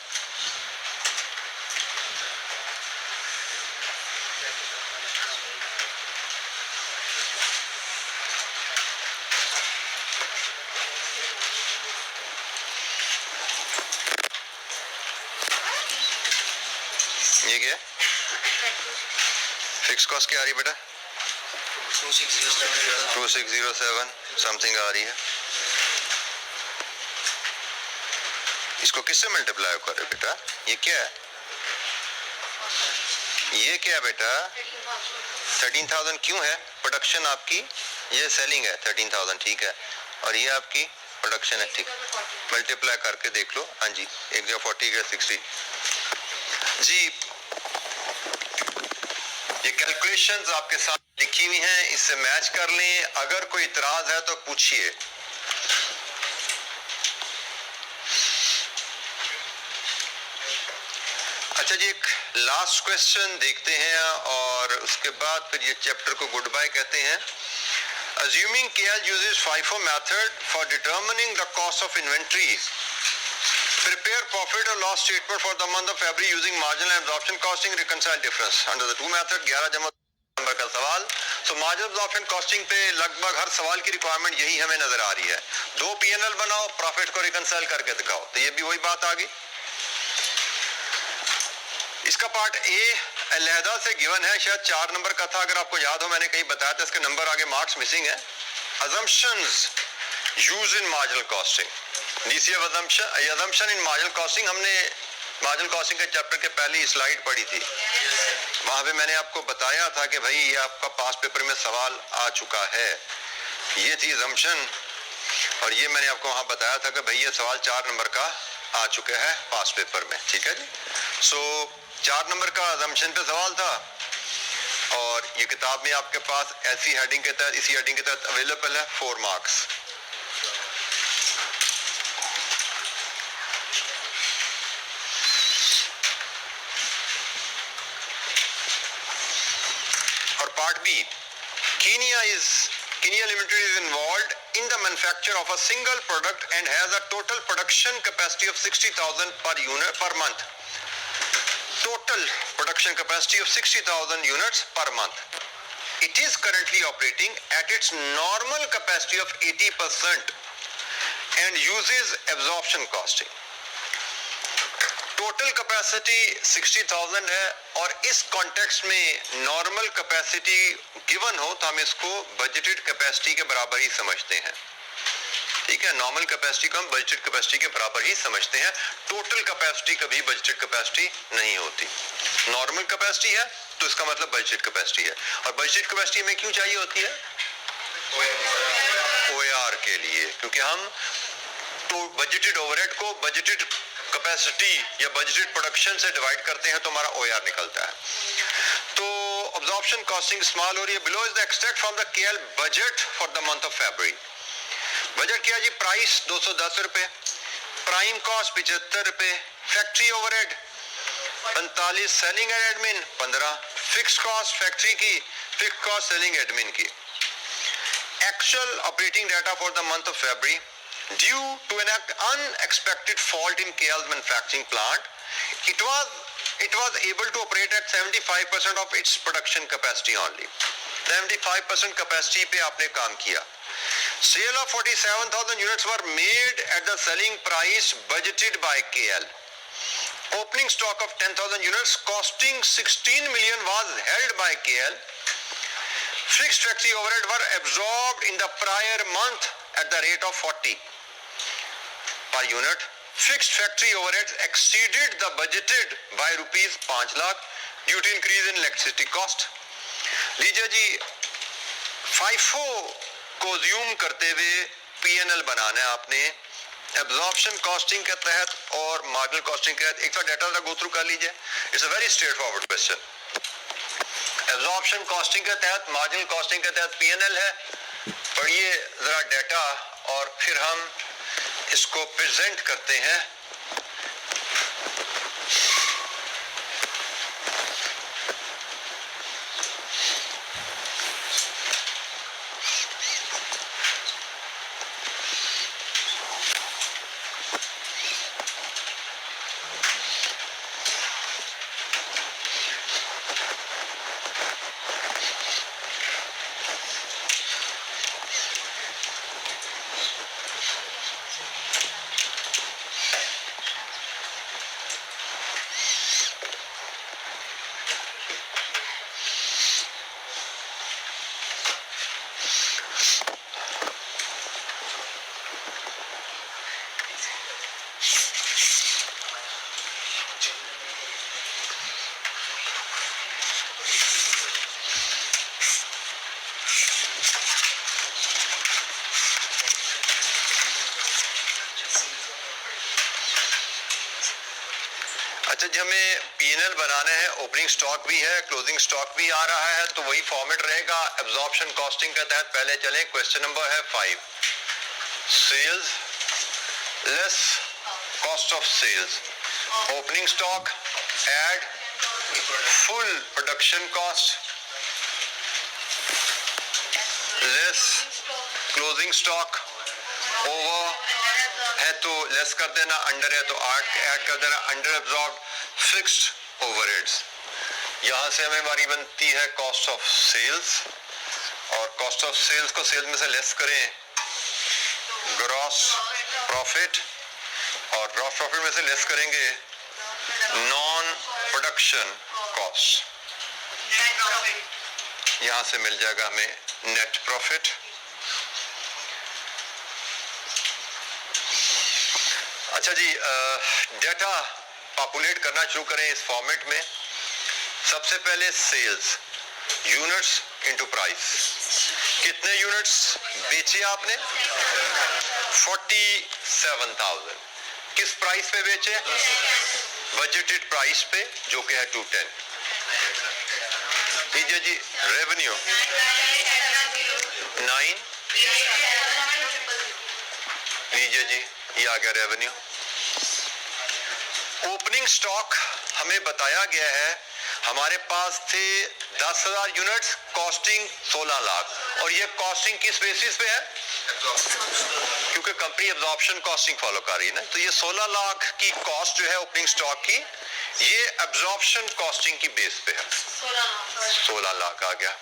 ये क्या फिक्स कॉस्ट क्या आ रही है बेटा? 2607 समथिंग आ रही है। इसको किससे मल्टीप्लाई करो बेटा? ये क्या है? ये क्या बेटा? 13,000 क्यों है? प्रोडक्शन आपकी, ये सेलिंग है 13,000, ठीक है, और ये आपकी प्रोडक्शन है, ठीक। मल्टीप्लाई करके देख लो। हाँ जी, एक जगह 40 का 60 जी। ये कैलकुलेशंस आपके साथ लिखी हुई हैं, इससे मैच कर लें। अगर कोई इतराज है तो पूछिए। अच्छा जी, एक लास्ट क्वेश्चन देखते हैं और उसके बाद फिर ये चैप्टर को गुड बाय कहते हैं। Assuming KL uses FIFO method for determining the cost of inventory, prepare profit or loss statement for the month of February using marginal and absorption costing, reconcile difference under the two method। 11 जमा number का सवाल। So marginal absorption costing पे लगभग हर सवाल की requirement यही हमें नजर आ रही है। 2 P&L बनाओ, प्रॉफिट को रिकंसाइल करके दिखाओ, तो ये भी वही बात आ गई। इसका पार्ट ए अलहदा से गिवन है, शायद 4 नंबर का था, अगर आपको याद हो मैंने कहीं बताया था, इसके नंबर आगे मार्क्स मिसिंग है। assumptions used in marginal costing, DCF assumption in marginal costing, हमने मार्जिनल कॉस्टिंग के चैप्टर के पहली स्लाइड पढ़ी थी। वहां पे मैंने आपको बताया था कि भाई ये आपका पास पेपर में सवाल आ चुका है, ये थी assumption, और ये मैंने आपको वहां बताया था कि भाई ये सवाल 4 नंबर का आ चुका है पास पेपर में, ठीक है जी। सो 4 नंबर का assumption पे सवाल था, और ये किताब में आपके पास ऐसी हेडिंग के तहत, इसी हेडिंग के तहत अवेलेबल है, 4 मार्क्स। और part B, Kenya Limited is involved in the manufacture of a single product and has a total production capacity of 60,000 per unit per month. Total production capacity of 60,000 units per month. It is currently operating at its normal capacity of 80% and uses absorption costing. Total capacity 60,000 है, और इस context में normal capacity given हो तो हम इसको budgeted capacity के बराबर ही समझते हैं, ठीक है। नॉर्मल कैपेसिटी को हम बजटेड कैपेसिटी के बराबर ही समझते हैं। टोटल कैपेसिटी कभी बजटेड कैपेसिटी नहीं होती। नॉर्मल कैपेसिटी है तो इसका मतलब बजटेड कैपेसिटी है, और बजटेड कैपेसिटी हमें क्यों चाहिए होती है? OAR के लिए, क्योंकि हम तो बजटेड ओवरहेड को बजटेड कैपेसिटी या बजटेड प्रोडक्शन से डिवाइड करते हैं तो हमारा OAR निकलता है। तो अब्जॉर्प्शन कॉस्टिंग इस्तेमाल हो रही है। Below is the extract from the KL budget for the month of February. Budget क्या जी? प्राइस 210 रुपए, प्राइम कॉस्ट 75 रुपए, factory overhead 45, selling and admin 15, fix cost factory की, फिक्स कॉस्ट सेलिंग एडमिन की। Actual operating data for the month of February, due to an unexpected fault in KL's manufacturing plant, it was able to operate at 75% of its production capacity only. 75% capacity पे आपने काम किया। Sale of 47,000 units were made at the selling price budgeted by KL. Opening stock of 10,000 units costing 16 million was held by KL. Fixed factory overhead were absorbed in the prior month at the rate of 40 per unit. Fixed factory overheads exceeded the budgeted by rupees 5 lakh due to increase in electricity cost. लीजिए जी, FIFO को ज़्यूम करते हुए PNL बनाना है आपने absorption costing के तहत और marginal costing के तहत। एक बार डाटा जरा गो थ्रू कर लीजिए, it's a very straight forward question. Absorption costing के तहत, मार्जिनल कॉस्टिंग के तहत पीएनएल है। पढ़िए जरा डाटा और फिर हम इसको प्रेजेंट करते हैं। अच्छा जी, हमें पीएनएल बनाना है, ओपनिंग स्टॉक भी है, क्लोजिंग स्टॉक भी आ रहा है, तो वही फॉर्मेट रहेगा एब्जॉर्प्शन कॉस्टिंग के तहत। पहले चलें, क्वेश्चन नंबर है 5, sales less cost of sales, opening stock add full production cost less closing stock, over है तो लेस कर देना, अंडर है तो ऐड कर देना, अंडर एब्जॉर्ब फिक्स्ड ओवरहेड्स। यहां से हमें हमारी बनती है कॉस्ट ऑफ सेल्स, और कॉस्ट ऑफ सेल्स को सेल्स में से लेस करें ग्रॉस प्रॉफिट, और ग्रॉस प्रॉफिट में से लेस करेंगे नॉन प्रोडक्शन कॉस्ट। यहां से मिल जाएगा हमें नेट प्रॉफिट। अच्छा जी, डेटा पॉपुलेट करना शुरू करें इस फॉर्मेट में। सबसे पहले सेल्स, यूनिट्स इनटू प्राइस। कितने यूनिट्स बेचे आपने? 47,000। किस प्राइस पे बेचे? बजटेड प्राइस पे, जो कि है 210। लीजिए जी, रेवेन्यू 9, लीजिए जी, ये आ गया रेवेन्यू। ओपनिंग स्टॉक हमें बताया गया है, हमारे पास थे 10,000 यूनिट्स, कॉस्टिंग 16 लाख, और ये कॉस्टिंग किस बेसिस पे है? क्योंकि कंपनी एब्जॉर्प्शन कॉस्टिंग फॉलो कर रही है ना, तो ये 16 लाख की कॉस्ट जो है ओपनिंग स्टॉक की, ये एब्जॉर्प्शन कॉस्टिंग की बेस पे है। 16 लाख आ गया।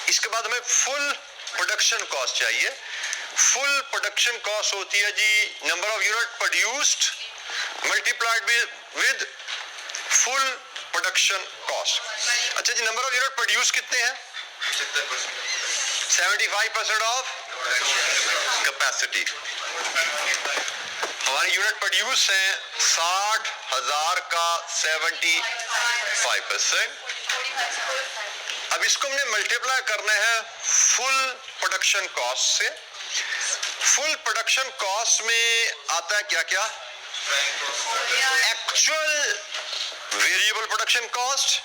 इसके बाद हमें फुल प्रोडक्शन कॉस्ट चाहिए। फुल प्रोडक्शन कॉस्ट होती है जी number of unit produced multiplied with full production cost. अच्छा जी, नंबर ऑफ यूनिट प्रोड्यूस कितने हैं? 75% ऑफ कैपेसिटी। हमारे यूनिट प्रोड्यूस हैं 60,000 का 75%। अब इसको हमने मल्टीप्लाई करना है फुल प्रोडक्शन कॉस्ट से। फुल प्रोडक्शन कॉस्ट में आता है क्या क्या? Actual variable production cost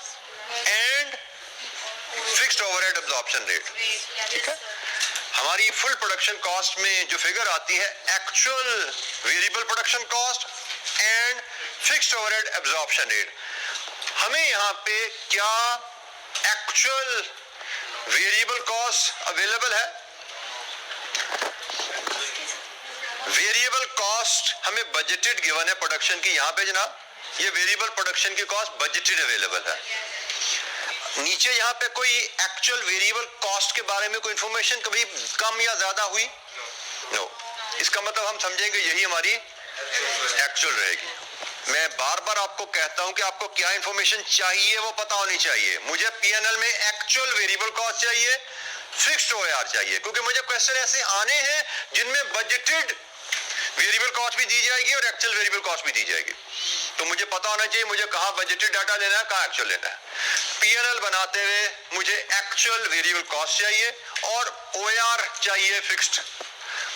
and fixed overhead absorption rate. ठीक है, हमारी फुल प्रोडक्शन कॉस्ट में जो फिगर आती है actual variable production cost and fixed overhead absorption rate. हमें यहाँ पे क्या एक्चुअल वेरिएबल कॉस्ट अवेलेबल है? वेरिएबल कॉस्ट हमें बजटेड गिवन है प्रोडक्शन की, यहाँ पे जनाब ये वेरिएबल प्रोडक्शन की कॉस्ट बजटेड अवेलेबल है। नीचे यहाँ पे कोई एक्चुअल वेरिएबल कॉस्ट के बारे में कोई इंफॉर्मेशन कभी कम या ज्यादा हुई? नो। इसका मतलब हम समझेंगे यही हमारी एक्चुअल रहेगी। मैं बार बार आपको कहता हूं कि आपको क्या इंफॉर्मेशन चाहिए वो पता होनी चाहिए। मुझे पीएनएल में एक्चुअल वेरिएबल कॉस्ट चाहिए, फिक्स्ड ओआर चाहिए, क्योंकि मुझे क्वेश्चन ऐसे आने हैं जिनमें बजटेड वेरिएबल कॉस्ट भी दी जाएगी और एक्चुअल वेरिएबल कॉस्ट भी दी जाएगी। तो मुझे पता होना चाहिए मुझे कहाँ बजटेड डाटा लेना है, कहाँ एक्चुअल लेना है। पीएनएल बनाते हुए मुझे एक्चुअल वेरिएबल कॉस्ट चाहिए और ओआर चाहिए फिक्स्ड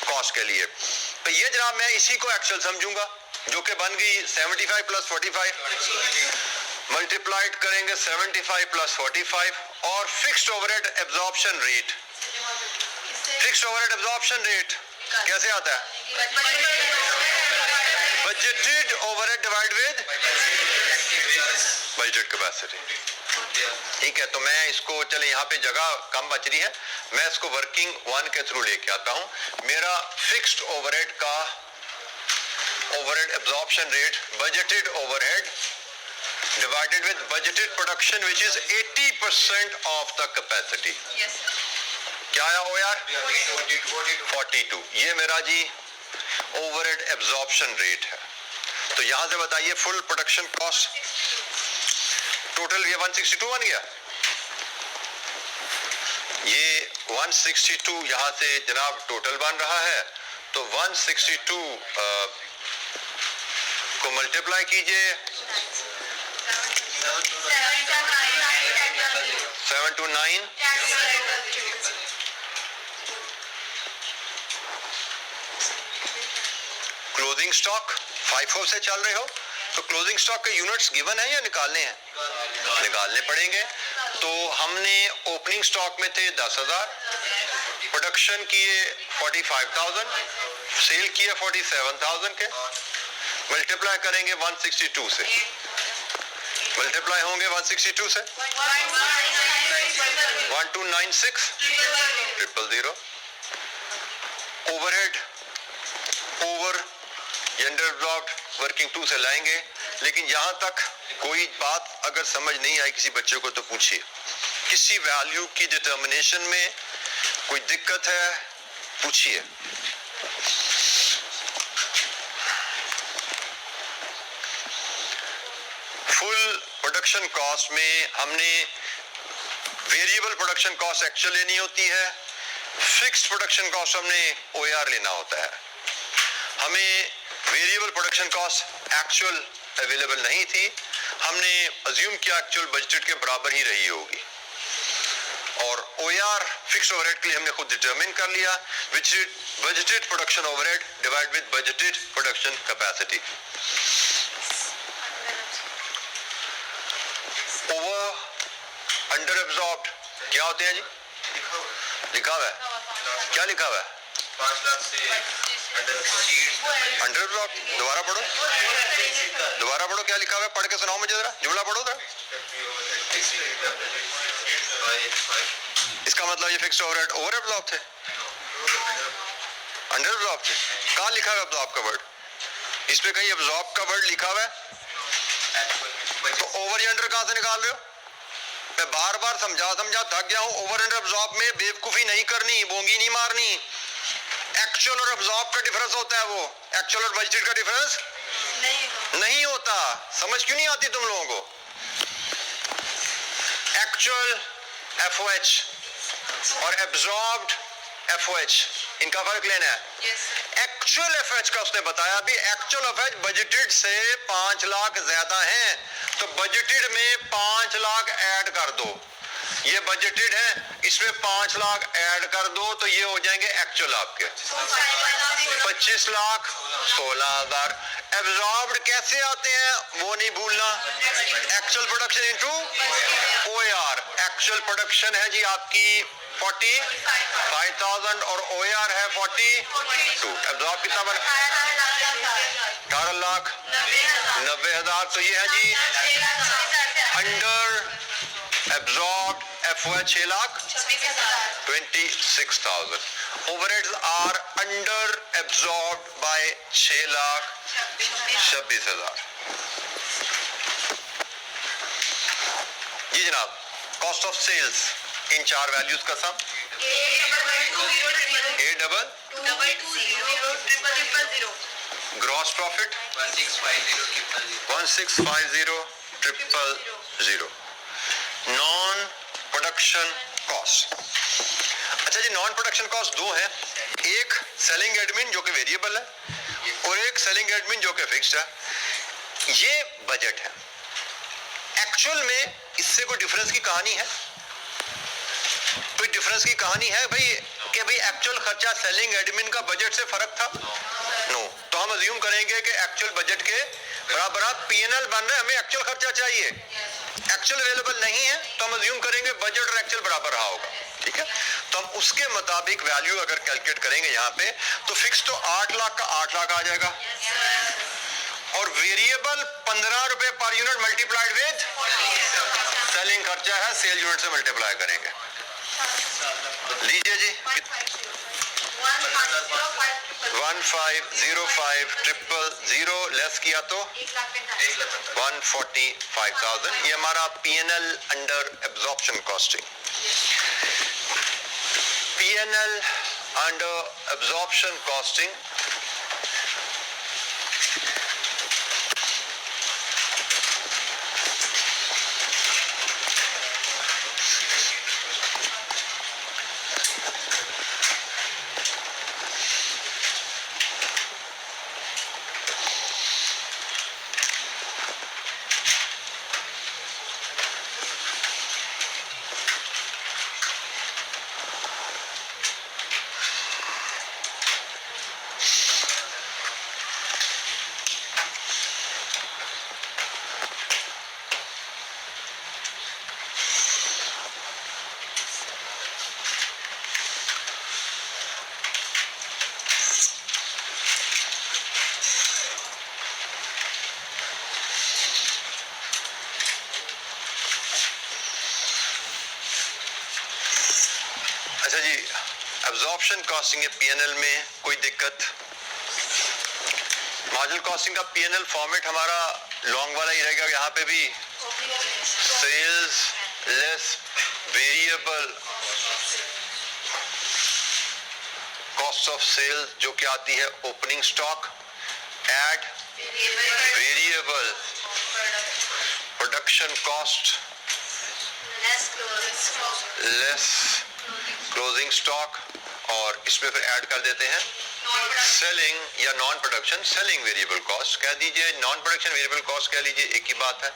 कॉस्ट के लिए। तो ये जनाब मैं इसी को एक्चुअल समझूंगा, जो कि बन गई 75 प्लस 45 मल्टीप्लाइड करेंगे 75 प्लस 45 और fixed overhead absorption rate. Fixed overhead absorption rate कैसे आता है? Budgeted overhead divide with budgeted capacity. ठीक है, तो मैं इसको, चले यहाँ पे जगह कम बच रही है, मैं इसको वर्किंग वन के थ्रू लेके आता हूँ। मेरा फिक्स्ड ओवरहेड का overhead absorption rate budgeted overhead divided with budgeted production which is 80% of the capacity। क्या आया हो यार? 42। ये मेरा जी ओवरहेड एब्जॉर्प्शन रेट है। तो यहां से बताइए फुल प्रोडक्शन कॉस्ट टोटल ये 162 बन गया। ये 162 यहां से जनाब टोटल बन रहा है, तो 162 को मल्टीप्लाई कीजिए 729 क्लोजिंग स्टॉक 54 से चल रहे हो, तो क्लोजिंग स्टॉक के यूनिट्स गिवन है या निकालने हैं? निकालने पड़ेंगे। तो हमने ओपनिंग स्टॉक में थे 10,000, प्रोडक्शन किए 45,000, सेल किए 47,000 के, मल्टीप्लाई करेंगे 162 से, मल्टीप्लाई होंगे 162 से 1296 000। Overhead over under absorbed working 2 से लाएंगे। लेकिन यहां तक कोई बात अगर समझ नहीं आई किसी बच्चे को तो पूछिए, किसी वैल्यू की डिटर्मिनेशन में कोई दिक्कत है पूछिए। फुल प्रोडक्शन कॉस्ट में हमने वेरिएबल प्रोडक्शन कॉस्ट एक्चुअल लेनी होती है, फिक्स्ड प्रोडक्शन कॉस्ट हमने OAR लेना होता है। हमें variable production cost actual available नहीं थी, हमने अज्यूम किया एक्चुअल बजटेड के बराबर ही रही होगी, और OAR फिक्स्ड ओवरहेड के लिए हमने खुद डिटरमिन कर लिया, which is budgeted production overhead divide with budgeted production capacity. Over under absorbed क्या होते हैं जी? लिखा हुआ है, क्या लिखा हुआ है? 5 लाख से अंडर एब्जॉर्ब्ड। दोबारा पढ़ो, दोबारा पढ़ो, क्या लिखा हुआ है? पढ़ के सुनाओ मुझे जरा, जुमला पढ़ो जरा। इसका मतलब ये फिक्स्ड ओवरहेड ओवर एब्जॉर्ब थे, अंडर एब्जॉर्ब थे। कहाँ लिखा हुआ है एब्जॉर्ब का वर्ड? इस पे कहीं एब्जॉर्ब का वर्ड लिखा हुआ है? तो ओवर या अंडर कहां से निकाल रहे हो? मैं बार बार समझा थक गया हूं। ओवर अंडर एब्जॉर्ब में बेवकूफी नहीं करनी, बोंगी नहीं मारनी। एक्चुअल और एब्जॉर्ब का डिफरेंस होता है, वो एक्चुअल और बजटेड का डिफरेंस नहीं होता। समझ क्यों नहीं आती तुम लोगों को? एक्चुअल FOH और एब्जॉर्ब्ड FOH, इनका फर्क लेना है। एक्चुअल FH का उसने बताया भी, एक्चुअल FH बजटेड से 5 लाख ज्यादा है, तो बजटेड में 5 लाख ऐड कर दो। ये बजटेड है, इसमें 5 लाख ऐड कर दो, तो ये हो जाएंगे एक्चुअल आपके 25 लाख 16,000। एब्जॉर्ब्ड कैसे आते हैं वो नहीं भूलना, actual production into OAR। Actual production है जी आपकी 45,000 और OAR है 42। एब्जॉर्ब कितना बना? 18,90,000। तो ये है जी under absorbed FOH 6,26,000। Overheads are under absorbed by 6,26,000। जी जनाब, cost of sales in 4 values का sum gross profit 1650,000। Non production cost. अच्छा जी, नॉन प्रोडक्शन कॉस्ट 2 है, एक सेलिंग एडमिन जो कि वेरिएबल है और एक सेलिंग एडमिन जो कि फिक्स्ड है। ये बजट है। एक्चुअल में इससे कोई डिफरेंस की कहानी है? कोई डिफरेंस की कहानी है भाई? कि भाई एक्चुअल खर्चा सेलिंग एडमिन का बजट से फर्क था? नो। तो हम अज्यूम करेंगे कि एक्चुअल बजट के बराबर पीएनएल बन रहे, हमें एक्चुअल खर्चा चाहिए, एक्चुअल अवेलेबल नहीं है, तो हम अज्यूम करेंगे बजट और एक्चुअल बराबर रहा होगा। ठीक है, तो हम उसके मुताबिक वैल्यू अगर कैलकुलेट करेंगे यहाँ पे, तो फिक्स तो 8 लाख का 8 लाख आ जाएगा, और वेरिएबल 15 रुपए per unit multiplied with selling खर्चा है, सेल यूनिट से मल्टीप्लाई करेंगे। लीजिए जी, 1505,000 लेस किया तो 145,000। ये हमारा PNL under absorption costing. PNL under absorption costing अच्छा जी, एब्जॉर्प्शन कॉस्टिंग है पीएनएल में कोई दिक्कत? मार्जिनल कॉस्टिंग का पीएनएल फॉर्मेट हमारा लॉन्ग वाला ही रहेगा, यहाँ पे भी sales less variable cost of sale जो कि आती है opening stock, add variable production cost less closing stock, और इसमें फिर ऐड कर देते हैं सेलिंग या non production selling variable cost कह दीजिए, नॉन प्रोडक्शन वेरिएबल कॉस्ट कह लीजिए, एक ही बात है।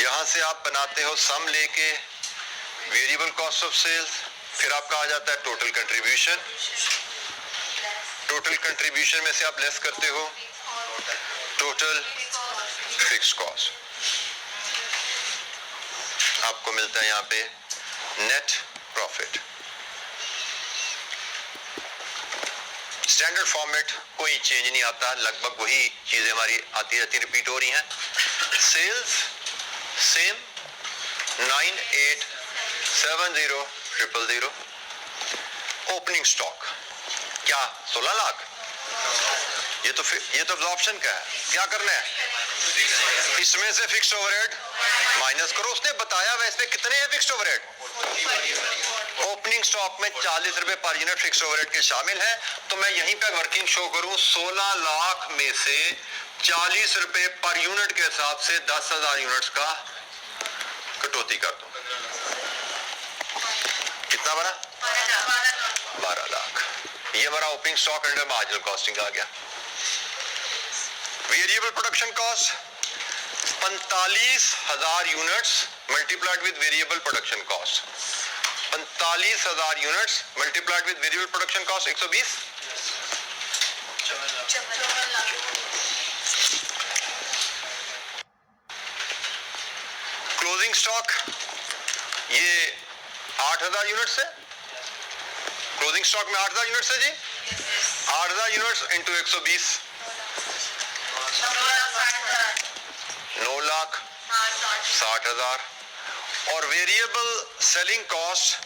यहां से आप बनाते हो सम लेके वेरिएबल कॉस्ट ऑफ सेल्स, फिर आपका आ जाता है टोटल कंट्रीब्यूशन, टोटल कंट्रीब्यूशन में से आप लेस करते हो टोटल फिक्स्ड कॉस्ट, आपको मिलता है यहाँ पे नेट प्रॉफिट। स्टैंडर्ड फॉर्मेट कोई चेंज नहीं आता, लगभग वही चीजें हमारी आती रहती, रिपीट हो रही हैं। सेल्स सेम 9870,000, ओपनिंग स्टॉक क्या 16 लाख, ये तो एब्जॉर्प्शन का है, क्या करना है इसमें से फिक्स्ड ओवरहेड माइनस करो। उसने बताया वैसे कितने हैं फिक्स्ड ओवरहेड, ओपनिंग स्टॉक में 40 रुपए पर यूनिट फिक्स्ड ओवरहेड के शामिल है, तो मैं यहीं पे वर्किंग शो करूं 16 लाख में से 40 रुपए पर यूनिट के हिसाब से 10,000 यूनिट्स का कटौती कर दूं, कितना बना 12 लाख। ये हमारा opening stock under marginal costing आ गया। Variable production cost 45,000 units multiplied with variable production cost, 45,000 units multiplied with variable production cost 120, closing stock ये 8,000 यूनिट्स है, क्लोजिंग स्टॉक में 8,000 यूनिट्स है जी, 8,000 यूनिट्स इंटू 120 9,60,000, और वेरिएबल सेलिंग कॉस्ट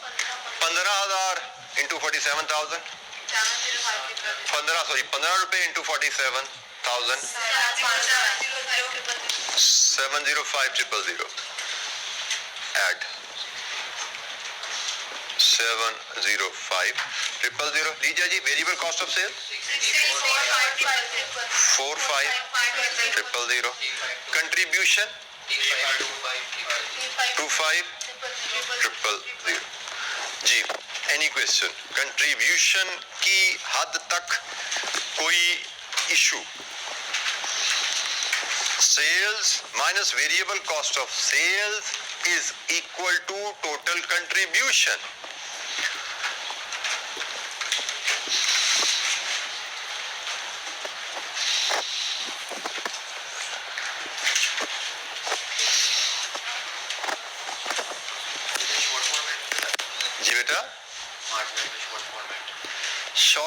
15,000 इंटू 47,000, 15 रुपए into 47,000, 705,000 add 705,000। लीजिए जी, variable cost of sale 45,000, contribution 25,000 जी। Any question? Contribution की हद तक कोई issue? Sales minus variable cost of sales is equal to total contribution.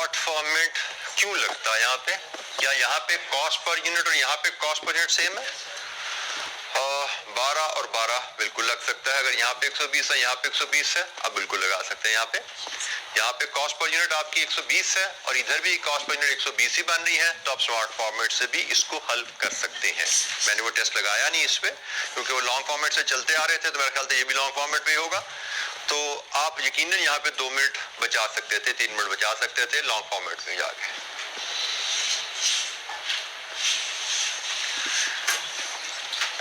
Smart format क्यों लगता है यहाँ पे? क्या यहाँ पे कॉस्ट पर यूनिट और यहाँ पे कॉस्ट पर यूनिट सेम है? 12 और 12 बिल्कुल लग सकता है। अगर यहाँ पे 120 है, यहाँ पे 120 है, अब बिल्कुल लगा सकते हैं। यहाँ पे कॉस्ट पर यूनिट आपकी 120 है और इधर भी कॉस्ट पर यूनिट 120 ही बन रही है, तो आप स्मार्ट फॉर्मेट से भी इसको हल कर सकते हैं। मैंने वो टेस्ट लगाया नहीं इस पे, क्योंकि वो लॉन्ग फॉर्मेट से चलते आ रहे थे, तो मेरे ख्याल से ये भी लॉन्ग फॉर्मेट पे होगा। तो आप यकीनन यहाँ पे 2 मिनट बचा सकते थे, 3 मिनट बचा सकते थे लॉन्ग फॉर्मेट में जाके।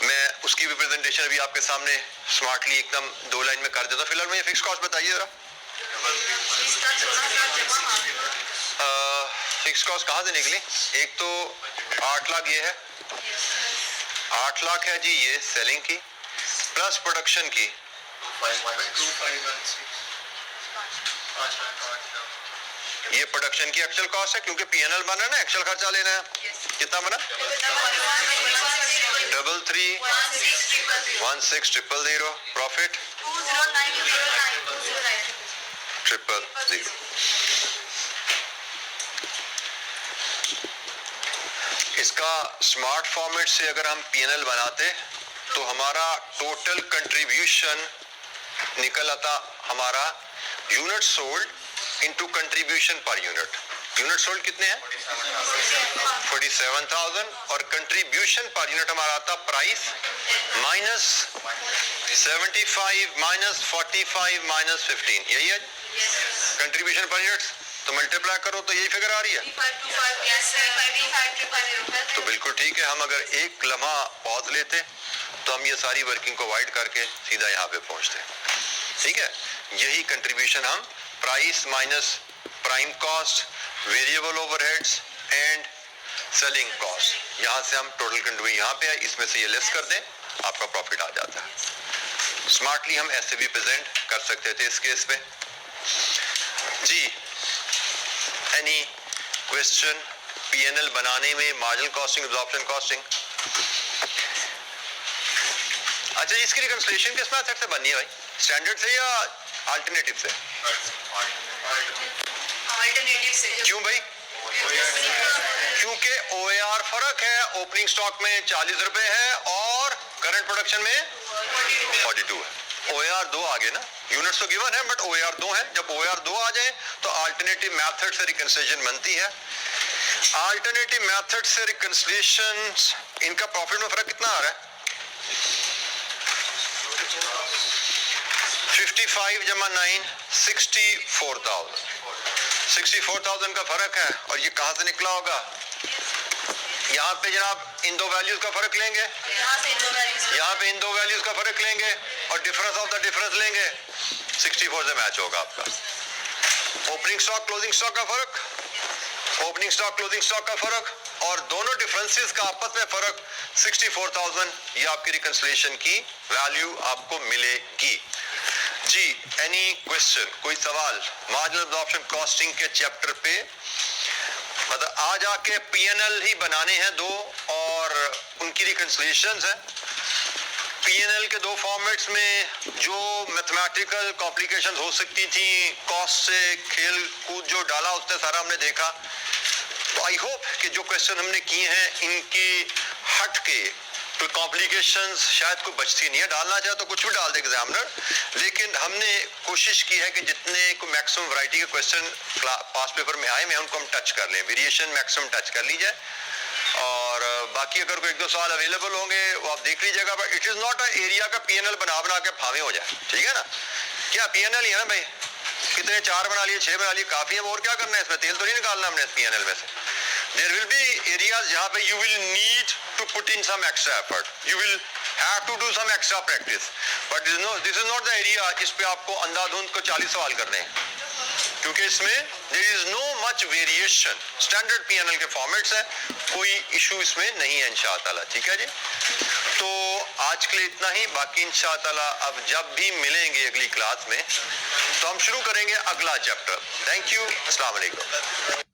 मैं उसकी भी प्रेजेंटेशन अभी आपके सामने स्मार्टली एकदम 2 लाइन में कर देता हूँ। फिलहाल मुझे फिक्स कॉस्ट बताइए जरा। फिक्स कॉस्ट कहाँ से निकली? एक तो 8 लाख ये है, 8 लाख है जी ये सेलिंग की, प्लस प्रोडक्शन की। ये प्रोडक्शन की एक्चुअल कॉस्ट है, क्योंकि पीएनएल बना है ना, एक्चुअल खर्चा लेना है। कितना बना? 331600। प्रॉफिट 00000। इसका स्मार्ट फॉर्मेट से अगर हम पीएनएल बनाते तो हमारा टोटल कंट्रीब्यूशन निकल आता हमारा unit sold into contribution per unit. Unit sold कितने हैं? 47,000 और कंट्रीब्यूशन पर यूनिट हमारा आता प्राइस माइनस 75 माइनस 45 माइनस 15, यही है कंट्रीब्यूशन पर यूनिट। तो मल्टीप्लाई करो तो यही फिगर आ रही है। तो बिल्कुल ठीक है। हम अगर एक लम्हा पॉज लेते तो हम ये सारी वर्किंग को अवॉइड करके सीधा यहाँ पे पहुंचते। ठीक है, यही कंट्रीब्यूशन हम price minus prime cost, variable overheads and selling cost, यहाँ से हम टोटल कंट्रीब्यूशन यहाँ पे है, इसमें से ये लेस कर दें, आपका प्रॉफिट आ जाता है। स्मार्टली हम ऐसे भी प्रेजेंट कर सकते थे इस केस पे जी। एनी क्वेश्चन पीएनएल बनाने में, मार्जिनल कॉस्टिंग, एब्जॉर्प्शन कॉस्टिंग? अच्छा, इसकी रिकंसिलिएशन किस मेथड से बननी है भाई? स्टैंडर्ड से या अल्टरनेटिव से? अल्टरनेटिव से। क्यों भाई? क्योंकि OAR फर्क है, ओपनिंग स्टॉक में 40 रुपए है और करंट प्रोडक्शन में 42 है। OAR 2 आ गए ना, यूनिट्स तो गिवन है बट OAR 2 है। जब OAR 2 आ जाए तो अल्टरनेटिव मेथड से रिकंसिलिएशन बनती है। अल्टरनेटिव मेथड से रिकंसिलिएशन, इनका प्रॉफिट में फर्क कितना आ रहा है? 55 जमा 9 64,000। 64,000 का फर्क है और ये कहां से निकला होगा? यहाँ पे जनाब इन दो वैल्यूज का फर्क लेंगे, यहाँ पे इन दो वैल्यूज का फर्क लेंगे और डिफरेंस ऑफ द डिफरेंस लेंगे, 64 से मैच होगा आपका। ओपनिंग स्टॉक क्लोजिंग स्टॉक का फर्क, ओपनिंग स्टॉक क्लोजिंग स्टॉक का फर्क और दोनों डिफरेंसेस का आपस में फर्क 64,000, ये आपकी रिकंसिलिएशन की वैल्यू आपको मिलेगी जी। एनी क्वेश्चन, कोई सवाल मार्जिनल एब्जॉर्प्शन कॉस्टिंग के चैप्टर पे? मतलब आज आके पीएनएल ही बनाने हैं 2 और उनकी रिकंसिलिएशंस है। पीएनएल के 2 फॉर्मेट्स में जो मैथमेटिकल कॉम्प्लिकेशन हो सकती थी, कॉस्ट से खेल कूद जो डाला उसने सारा हमने देखा। तो आई होप कि जो क्वेश्चन हमने किए हैं इनकी हट के कोई कॉम्प्लिकेशंस शायद कोई बचती नहीं है। डालना चाहे तो कुछ भी डाल दे एग्जामिनर, लेकिन हमने कोशिश की है कि जितने को मैक्सिमम वैरायटी के क्वेश्चन पास पेपर में आए, मैं उनको हम टच कर लें, वेरिएशन मैक्सिमम टच कर ली जाए। और बाकी अगर कोई 1-2 सवाल अवेलेबल होंगे वो आप देख लीजिएगा। But it is not a area का पीएनएल बना के फावे हो जाए, ठीक है ना? क्या पीएनएल ही है ना भाई, कितने 4 बना लिए 6 बना लिए काफी है, और क्या करना है इसमें? तेल तो नहीं निकालना हमने इस पीएनएल में से। There will be areas जहाँ पे you will need to put in some extra effort. You will have to do some extra practice. But this is not the area इस पे आपको अंधाधुंध को 40 सवाल करने हैं, क्योंकि इसमें there is no much variation. Standard PNL के फॉर्मेट्स हैं, कोई इशू इसमें नहीं है इंशाअल्लाह। ठीक है जी, तो आज के लिए इतना ही। बाकी इंशाअल्लाह अब जब भी मिलेंगे अगली क्लास में तो हम शुरू करेंगे अगला चैप्टर। थैंक यू, अस्सलाम वालेकुम।